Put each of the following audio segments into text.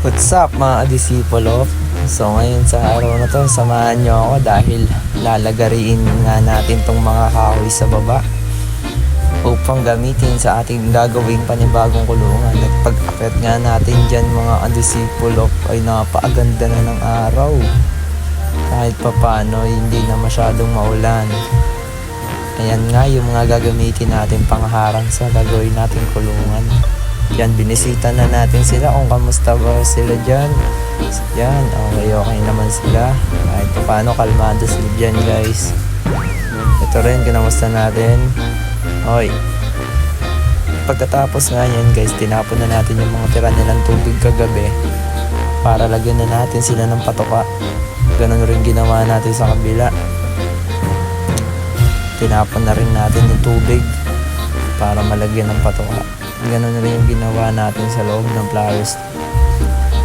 What's up mga kadisipulo? So ngayon sa araw na to, samahan nyo ako dahil lalagariin nga natin tong mga kahoy sa baba upang gamitin sa ating gagawing panibagong kulungan. At pag-akyat nga natin dyan mga kadisipulo ay napakaganda na ng araw. Kahit papano hindi na masyadong maulan. Ayan nga yung mga gagamitin natin pangharang sa gagawin nating kulungan. Yan, binisita na natin sila kung kamusta ba sila dyan. Yan, okay naman sila. Kahit paano, kalmado sila dyan guys. Ito rin, kinamusta natin. Hoy, pagkatapos nga yan guys, tinapon na natin yung mga tira nilang tubig kagabi para lagyan na natin sila ng patoka. Ganun rin ginawa natin sa kabila. Tinapon na rin natin yung tubig para malagyan ng patoka. Ganun rin yung ginawa natin sa loob ng flowers.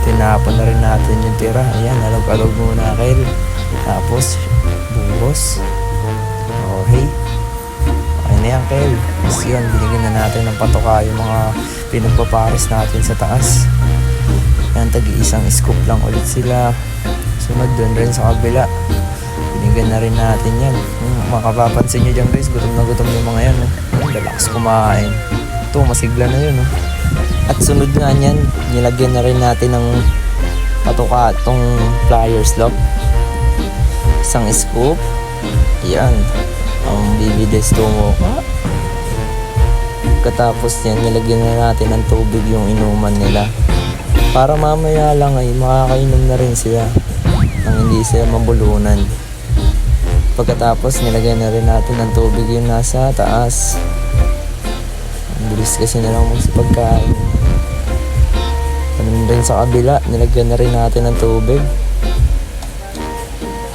Tinapon na rin natin yung tira. Ayan, alog-alog muna kail. Tapos, buhos. Okay. Okay na yan kail. Tapos yun, binigyan na natin ng patoka yung mga pinagpapares natin sa taas. Yan, tagi-isang scoop lang ulit sila. Sunod dun rin sa kabila. Binigyan na rin natin yan. Makapapansin nyo dyan guys, gutom na gutom yung mga yan. Lalakas kumain. Ito, masigla na yun. At sunod nga niyan, nilagyan na rin natin ng patuka itong pliers lock. Isang scoop. Yan. Ang bibides tumuka. Katapos yan, nilagyan na natin ng tubig yung inuman nila. Para mamaya lang ay makakainom na rin sila nang hindi sila mabulunan. Pagkatapos, nilagyan na rin natin ng tubig yung nasa taas. Bilis kasi na lang magsipagkain. Ganun rin sa kabila, nilagyan na rin natin ng tubig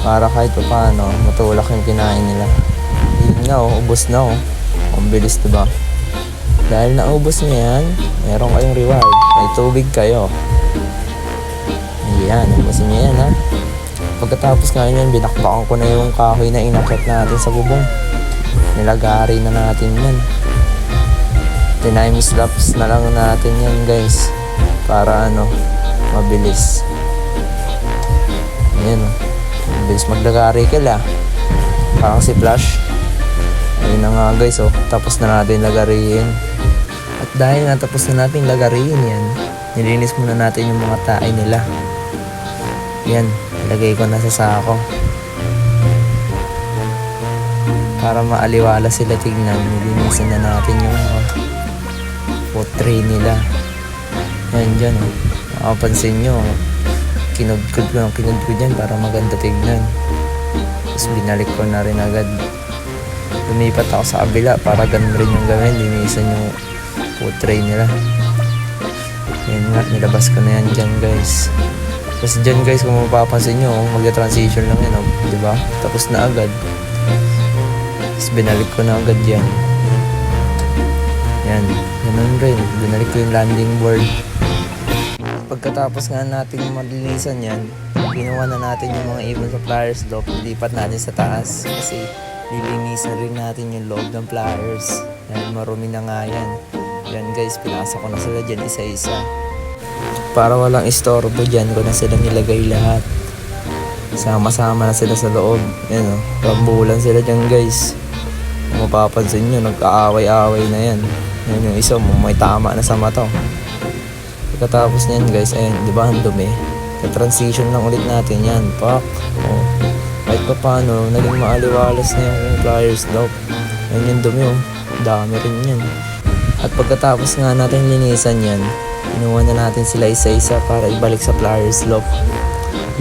para kahit pa paano matulak yung kinain nila. Yun nga ubos na ang bilis diba? Dahil naubos niya yan, meron kayong reward. May tubig kayo. Ayan, ubos niya yan ha. Pagkatapos nga yun, binakbakan ko na yung kahoy na inakyat natin sa bubong. Nilagari na natin yan. Time lapse na lang natin yan guys para mabilis. Ayan mabilis maglagari kila parang si Flash. Ayun na nga guys tapos na natin lagariin. At dahil natapos na natin lagariin yan, nilinis muna natin yung mga tae nila. Yan, ilagay ko na sa sako para maaliwala sila tignan. Nilinisan na natin yung food tray nila. Yan dyan makapansin nyo, kinudkod ko dyan para maganda tignan. Tapos binalik ko na rin agad. Lumipat ako sa kabila para ganun rin yung gawin. Linisan yung food tray nila. Yan nga, nilabas ko na yan dyan guys. Tapos dyan guys, kung mapapansin nyo, mag-transition lang yan diba? Tapos na agad. Tapos binalik ko na agad yan. Yan, ganun rin. Binalik ko yung landing board. Pagkatapos nga natin malinisan yan, ginawa na natin yung mga ibon sa pliers lock. Lilipat natin sa taas kasi lilinisan rin natin yung loob ng pliers. Yan, marumi na nga yan. Yan guys, pinasa ko na sila dyan isa-isa. Para walang istorbo dyan, ko na sila nilagay lahat. Sama-sama na sila sa loob. Yan rambulan sila dyan guys. Kung mapapansin nyo, nag-aaway-aaway na yan. Yan yung isa, may tama na sa mata. Pagkatapos niyan guys, ayun, di ba ang dumi? Transition lang ulit natin yan, pak. Kahit pa paano, naging maaliwalas na yung pliers lock. Ayun yung dumi dami rin yan. At pagkatapos nga natin linisan yan, inuwan na natin sila isa-isa para ibalik sa pliers lock.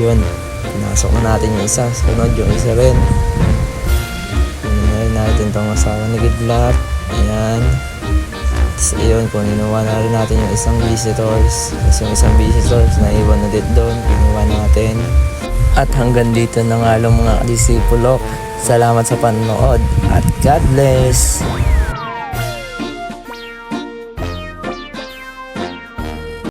Yun, pinasok na natin yung isa, sunod yung isa rin. Kunin na rin natin itong asawa ni Gidlat. Ayan. Tapos yun, kung inuwa na rin natin yung isang visitors. Tapos yung isang visitors, naiwan na din doon. Inuwa natin. At hanggang dito na nga lang mga kadisipulo. Salamat sa panonood. At God bless!